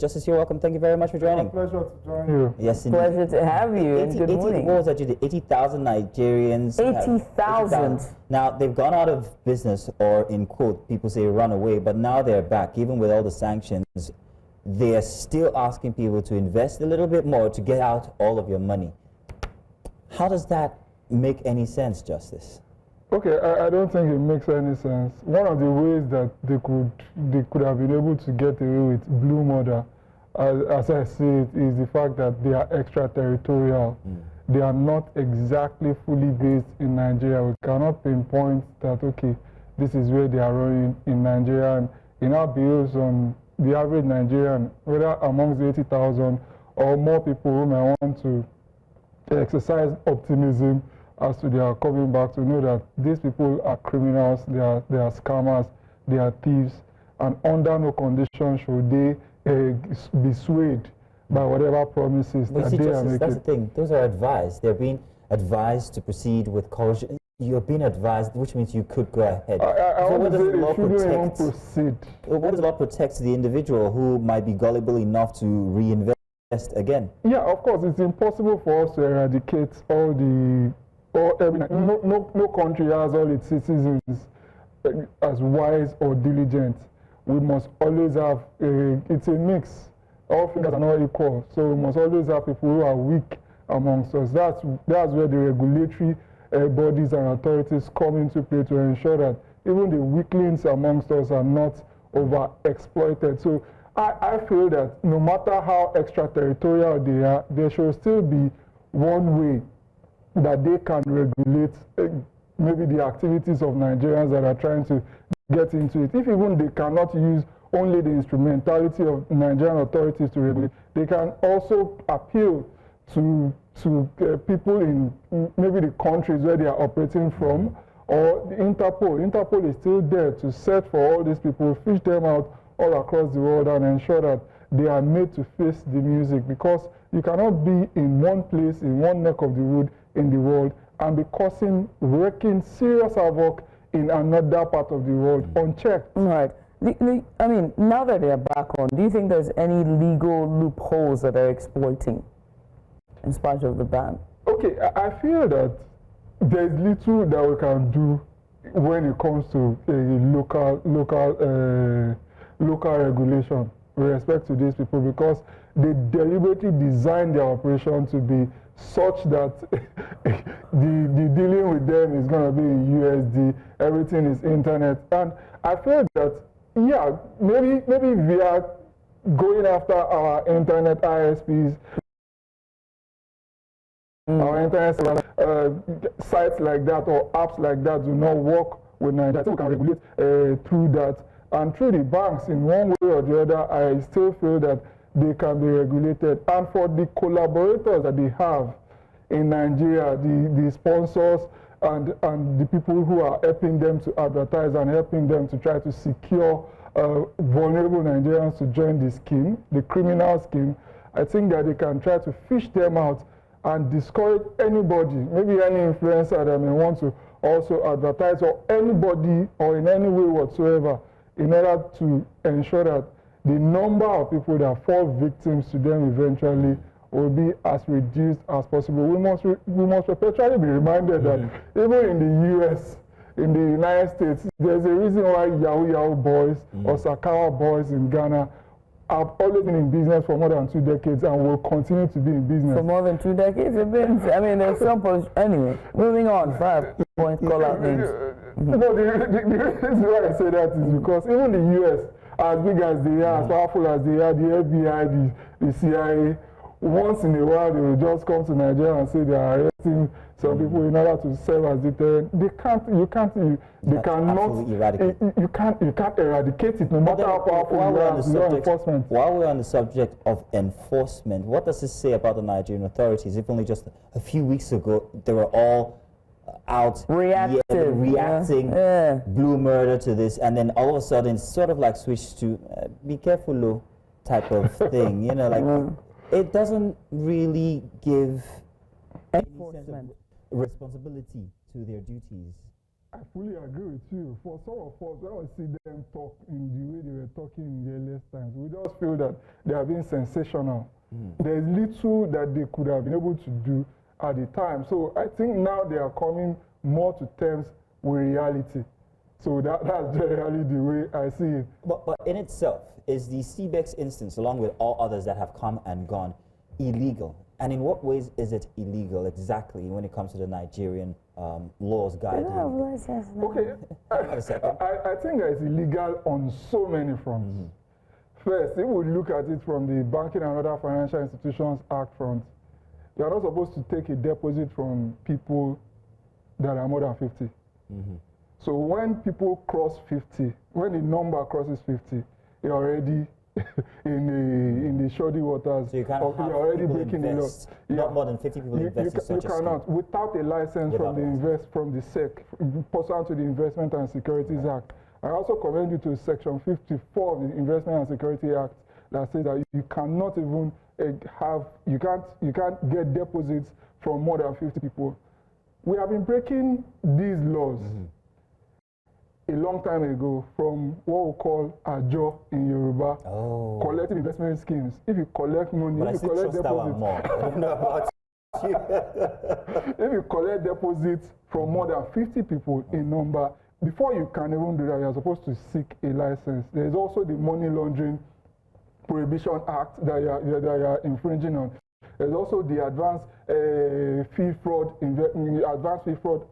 Justice, you're welcome. Thank you very much for joining. It's a pleasure to join you. Yes, indeed. Pleasure to have you, and good morning. What was that? 80,000 Nigerians. 80,000. Now, they've gone out of business, or in quote, people say run away, but now they're back. Even with all the sanctions, they are still asking people to invest a little bit more to get out all of your money. How does that make any sense, Justice? Okay, I don't think it makes any sense. One of the ways that they could have been able to get away with blue murder, as I see it, is the fact that they are extraterritorial. They are not exactly fully based in Nigeria. We cannot pinpoint that, okay, this is where they are running in Nigeria. And in our bills on the average Nigerian, whether amongst the 80,000 or more people who may want to exercise optimism as to their coming back, to know that these people are criminals, they are scammers, they are thieves, and under no condition should they be swayed by whatever promises that they are making. That's the thing. Those are advised. They're being advised to proceed with caution. You're being advised, which means you could go ahead. So what does the law protect? What does the law protect the individual who might be gullible enough to reinvest again? Yeah, of course, it's impossible for us to eradicate all the. No country has all its citizens as wise or diligent. We must always have it's a mix. All things are not equal, so we must always have people who are weak amongst us. That's where the regulatory bodies and authorities come into play, to ensure that even the weaklings amongst us are not over-exploited. So I feel that no matter how extraterritorial they are, there should still be one way that they can regulate maybe the activities of Nigerians that are trying to get into it. If even they cannot use only the instrumentality of Nigerian authorities to regulate, they can also appeal to people in maybe the countries where they are operating from, or the Interpol. Interpol is still there to search for all these people, fish them out all across the world, and ensure that they are made to face the music, because you cannot be in one place, in one neck of the wood in the world, and be wreaking serious havoc in another part of the world unchecked. Right. I mean, now that they're back on, do you think there's any legal loopholes that they're exploiting in spite of the ban? Okay, I feel that there's little that we can do when it comes to local regulation with respect to these people, because they deliberately designed their operation to be such that the dealing with them is going to be in USD, everything is internet. And I feel that, yeah, maybe we are going after our internet ISPs, our internet sites like that or apps like that do not work with Nigeria. So we can regulate through that. And through the banks, in one way or the other, I still feel that they can be regulated. And for the collaborators that they have in Nigeria, the sponsors and the people who are helping them to advertise and helping them to try to secure vulnerable Nigerians to join the scheme, the criminal scheme, I think that they can try to fish them out and discourage anybody, maybe any influencer that may want to also advertise, or anybody or in any way whatsoever, in order to ensure that the number of people that fall victims to them eventually will be as reduced as possible. We must perpetually be reminded that even in the US, in the United States, there's a reason why Yahoo boys or Sakawa boys in Ghana have always been in business for more than 2 decades and will continue to be in business. For more than 2 decades? I mean, there's some point. Anyway, moving on. 5 point call out names. No, the reason why I say that is because even the US, as big as they are, as powerful as they are, the FBI, the CIA, once in a while they will just come to Nigeria and say they are arresting some people in order to serve as deterrent. You can't eradicate it, no matter how powerful you are as law enforcement. While we're on the subject of enforcement, what does this say about the Nigerian authorities? If only just a few weeks ago they were all out reacting blue murder to this, and then all of a sudden sort of like switched to be careful Lo type of thing, you know, like it doesn't really give any sense of responsibility to their duties. I fully agree with you. For some of us, when we see them talk in the way they were talking in the earliest times, we just feel that they are being sensational. There's little that they could have been able to do at the time. So I think now they are coming more to terms with reality. So that's generally the way I see it. But in itself, is the CBEX instance, along with all others that have come and gone, illegal? And in what ways is it illegal exactly when it comes to the Nigerian laws guiding? Okay, I think that it's illegal on so many fronts. First, if we look at it from the Banking and Other Financial Institutions Act front, you are not supposed to take a deposit from people that are more than 50. So when people cross 50, when the number crosses 50, you're already in the shoddy waters. So you can't have you're already people breaking invest, the law. not more than 50 people invest in such a scheme. You cannot, without a license from the SEC, pursuant to the Investment and Securities Act. I also commend you to Section 54 of the Investment and Security Act that says that you cannot even you can't get deposits from more than 50 people. We have been breaking these laws a long time ago from what we call ajo in Yoruba, collecting investment schemes. If you collect money, but if you collect deposits, I don't know about you. if you collect deposits from more than 50 people in number, before you can even do that, you're supposed to seek a license. There is also the Money Laundering Prohibition Act that you are infringing on. There's also the Advanced Fee Fraud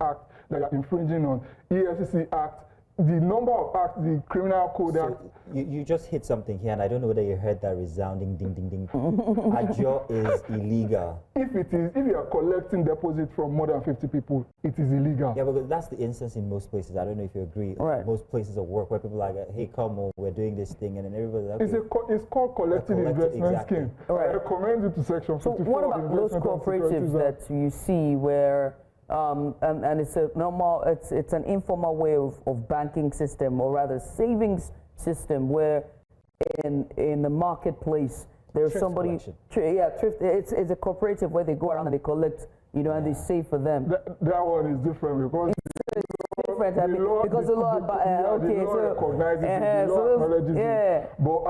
Act that you are infringing on. EFCC Act. The number of acts, the Criminal Code Act. You just hit something here, and I don't know whether you heard that resounding ding ding ding. Ajo is illegal. If you are collecting deposits from more than 50 people, it is illegal. Yeah, but that's the instance in most places. I don't know if you agree. Right. Most places of work where people are like, hey, come on, we're doing this thing, and then everybody's like, okay. It's called collective investment scheme. Right. I recommend you to Section 54. So what about those cooperatives that you see where and it's a normal, it's an informal way of banking system, or rather savings system, where in the marketplace there's somebody, it's a cooperative where they go around and they collect, and they save for them. That one is different because because the law recognizes it, the law acknowledges it. But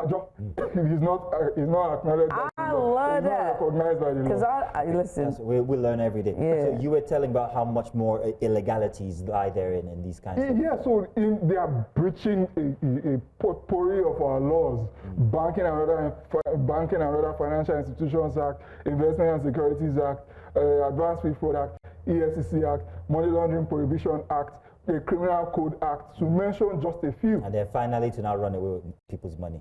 it's not acknowledged. I love that. It's not recognized by the law. Because listen, we learn every day. Yeah. So you were telling about how much more illegalities lie there in these kinds of... Yeah, so they are breaching a potpourri of our laws. Banking and Other Financial Institutions Act, Investment and Securities Act, Advanced Fee Fraud Act, EFCC Act, Money Laundering Prohibition Act, the Criminal Code Act, to mention just a few. And then finally to now run away with people's money.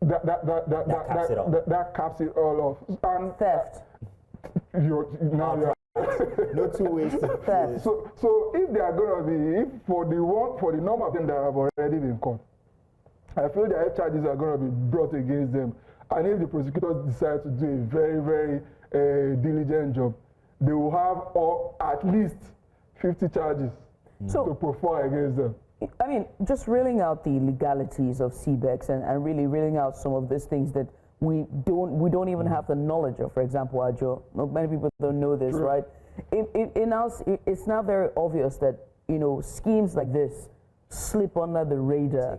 That caps it all off. And theft. No two ways to theft. So if they are going to be, for the number of them that have already been caught, I feel the charges are going to be brought against them. And if the prosecutors decide to do a very, very diligent job, they will have at least 50 charges to profile against them. I mean, just reeling out the legalities of CBEX and really reeling out some of these things that we don't even have the knowledge of. For example, Ajo. Many people don't know this, right? It's now very obvious that schemes like this slip under the radar,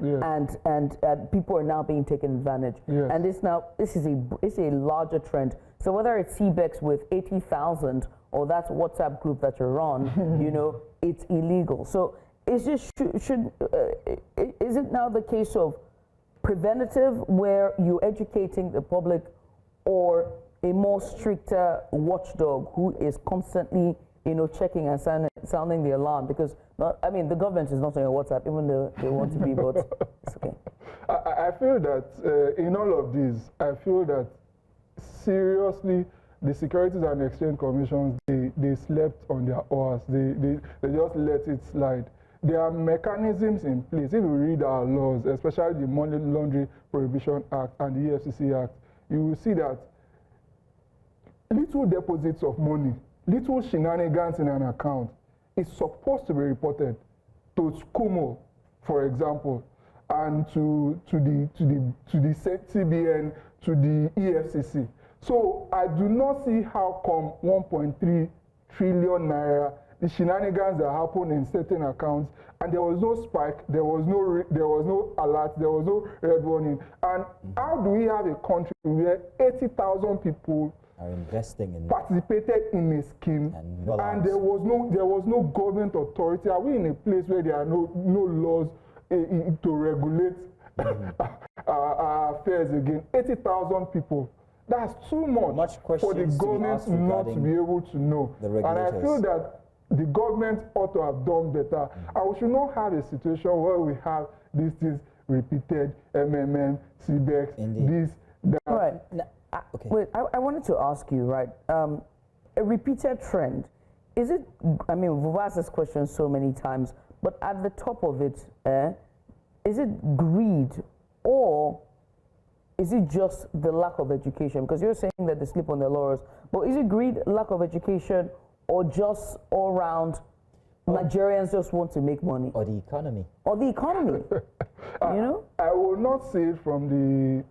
and people are now being taken advantage. Yes. And this is a larger trend. So whether it's CBEX with 80,000 or that WhatsApp group that you're on, it's illegal. So is it now the case of preventative, where you're educating the public, or a more stricter watchdog who is constantly checking and sounding the alarm? Because the government is not on WhatsApp, even though they want to be, but it's okay. I feel that in all of this, I feel that seriously, the Securities and Exchange Commission, they slept on their oars. They just let it slide. There are mechanisms in place. If you read our laws, especially the Money Laundering Prohibition Act and the EFCC Act, you will see that little deposits of money, little shenanigans in an account is supposed to be reported to SCOMO, for example, and to the CBN, to the EFCC. So I do not see how come 1.3 trillion naira the shenanigans that happen in certain accounts, and there was no spike, there was no alert, there was no red warning. And how do we have a country where 80,000 people are investing in participated in a scheme, and there was no government authority? Are we in a place where there are no laws to regulate our affairs again? 80,000 people. That's too much for the government not to be able to know. And I feel that the government ought to have done better. And we should not have a situation where we have these things repeated, MMM, CBEX, this, that. Right. Okay. Wait, I wanted to ask you, right, a repeated trend, is it, I mean, we've asked this question so many times, but at the top of it, is it greed, or is it just the lack of education? Because you're saying that they sleep on their laurels, but is it greed, lack of education, or just all around Nigerians just want to make money? Or the economy. Or the economy, you know? I will not see it from the,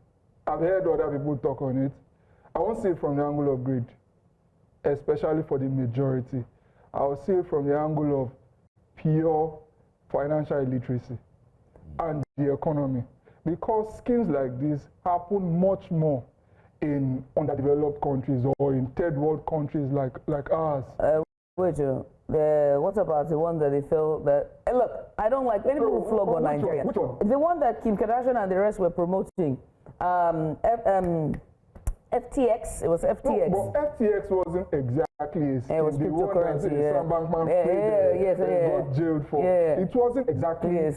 I've heard other people talk on it. I won't see it from the angle of greed, especially for the majority. I will see it from the angle of pure financial illiteracy and the economy. Because schemes like this happen much more in underdeveloped countries or in third world countries like ours. Wait, what about the one that they feel that, hey, look, I don't like any people flog on Nigeria. Which one? The one that Kim Kardashian and the rest were promoting. FTX, it was FTX. No, but FTX wasn't exactly a scheme. It was cryptocurrency, Sam Bankman got jailed for. It wasn't exactly an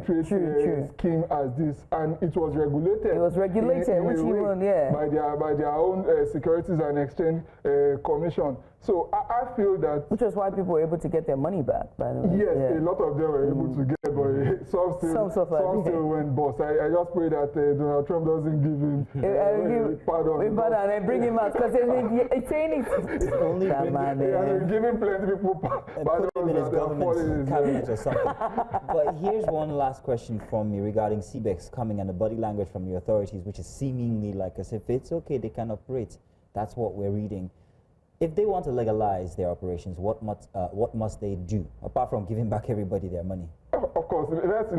illiterate scheme as this, and it was regulated. It was regulated, which even, by their own Securities and Exchange Commission. So I feel that... Which was why people were able to get their money back, by the way. Yes, a lot of them were able to get, but some still went bust. I just pray that Donald Trump doesn't give him pardon. Pardon and bring him out, because it's saying it's only giving plenty of people pardon in his government cabinet or something. But here's one last question from me regarding CBEX coming and the body language from the authorities, which is seemingly like as if it's okay, they can operate. That's what we're reading. If they want to legalize their operations, what must they do, apart from giving back everybody their money? Of course, let's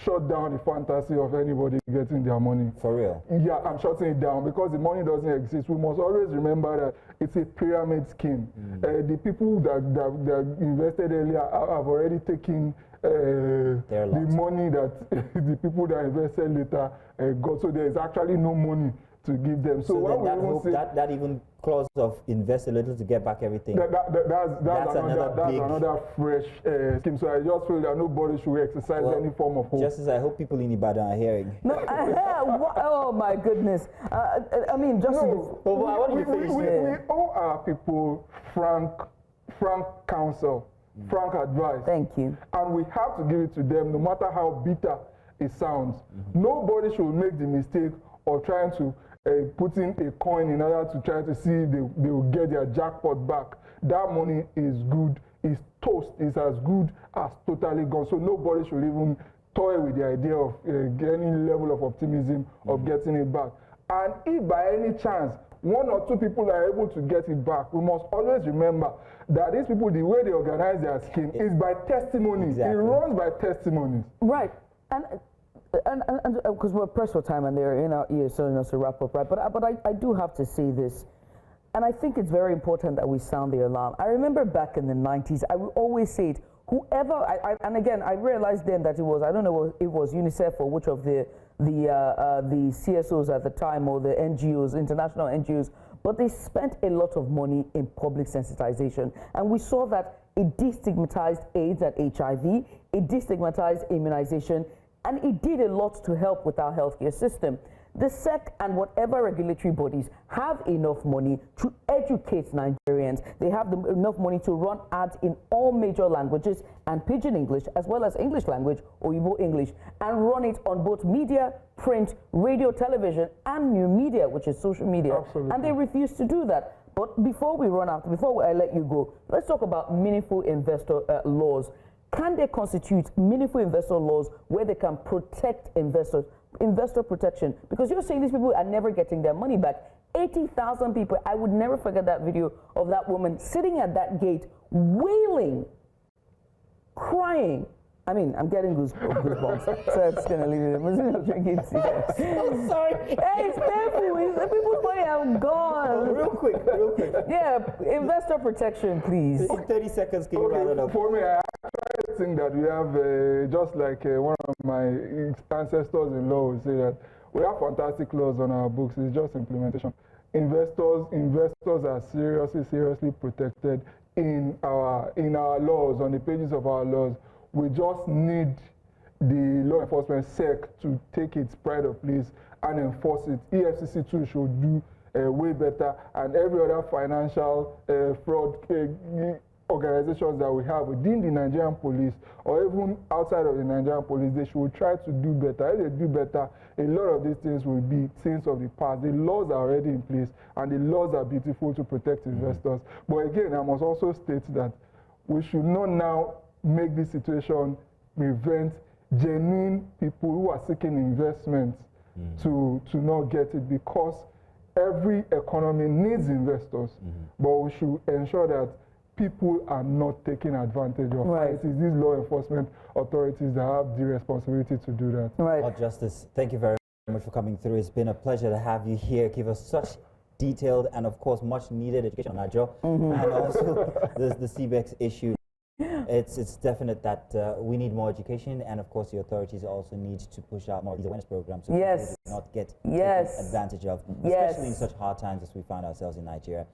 shut down the fantasy of anybody getting their money. For real? Yeah, I'm shutting it down because the money doesn't exist. We must always remember that it's a pyramid scheme. The people that invested earlier have already taken the money that the people that invested later got. So there is actually no money to give them. So that even clause of invest a little to get back everything. That's another fresh scheme. So I just feel that nobody should exercise any form of hope. Just as I hope people in Ibadan are hearing. No, oh my goodness. I mean, just we owe our people frank counsel, frank advice. Thank you. And we have to give it to them, no matter how bitter it sounds. Nobody should make the mistake of trying to put in a coin in order to try to see if they will get their jackpot back. That money is good, is toast, is as good as totally gone. So nobody should even toy with the idea of any level of optimism of getting it back. And if by any chance one or two people are able to get it back, we must always remember that these people, the way they organize their scheme is by testimonies. Exactly. It runs by testimonies. Right. And because we're pressed for time and they're in our ears telling us to wrap up, right? But I do have to say this, and I think it's very important that we sound the alarm. I remember back in the 90s, I would always say it, whoever, and again, I realized then that it was, I don't know if it was UNICEF or which of the CSOs at the time or the NGOs, international NGOs, but they spent a lot of money in public sensitization. And we saw that it destigmatized AIDS and HIV, it destigmatized immunization, and it did a lot to help with our healthcare system. The SEC and whatever regulatory bodies have enough money to educate Nigerians. They have enough money to run ads in all major languages and Pidgin English, as well as English language or Igbo English, and run it on both media, print, radio, television, and new media, which is social media. Absolutely. And they refuse to do that. But before I let you go, let's talk about meaningful investor laws. Can they constitute meaningful investor laws where they can protect investors, investor protection, because you're saying these people are never getting their money back. 80,000 people. I would never forget that video of that woman sitting at that gate, wailing, crying. I mean, I'm getting goosebumps, so I'm just gonna leave it. I'm not drinking tea. I'm sorry. Hey, it's painful. The people's money are gone. Real quick. Yeah, investor protection, please. In 30 seconds, can you round it up? For me, I actually think that we have, just like one of my ancestors-in-law would say, that we have fantastic laws on our books. It's just implementation. Investors are seriously protected in our laws, on the pages of our laws. We just need the law enforcement SEC to take its pride of place and enforce it. EFCC too should do way better, and every other financial fraud organizations that we have within the Nigerian police or even outside of the Nigerian police, they should try to do better. If they do better, a lot of these things will be things of the past. The laws are already in place, and the laws are beautiful to protect investors. But again, I must also state that we should not now make this situation prevent genuine people who are seeking investments to not get it, because every economy needs investors, but we should ensure that people are not taking advantage of it. It is these law enforcement authorities that have the responsibility to do that. Lord Justice, thank you very much for coming through. It's been a pleasure to have you here. Give us such detailed and, of course, much needed education on Najo, and also the CBEX issue. It's definite that we need more education, and of course the authorities also need to push out more of these awareness programs so people do not get taken advantage of, especially in such hard times as we find ourselves in Nigeria.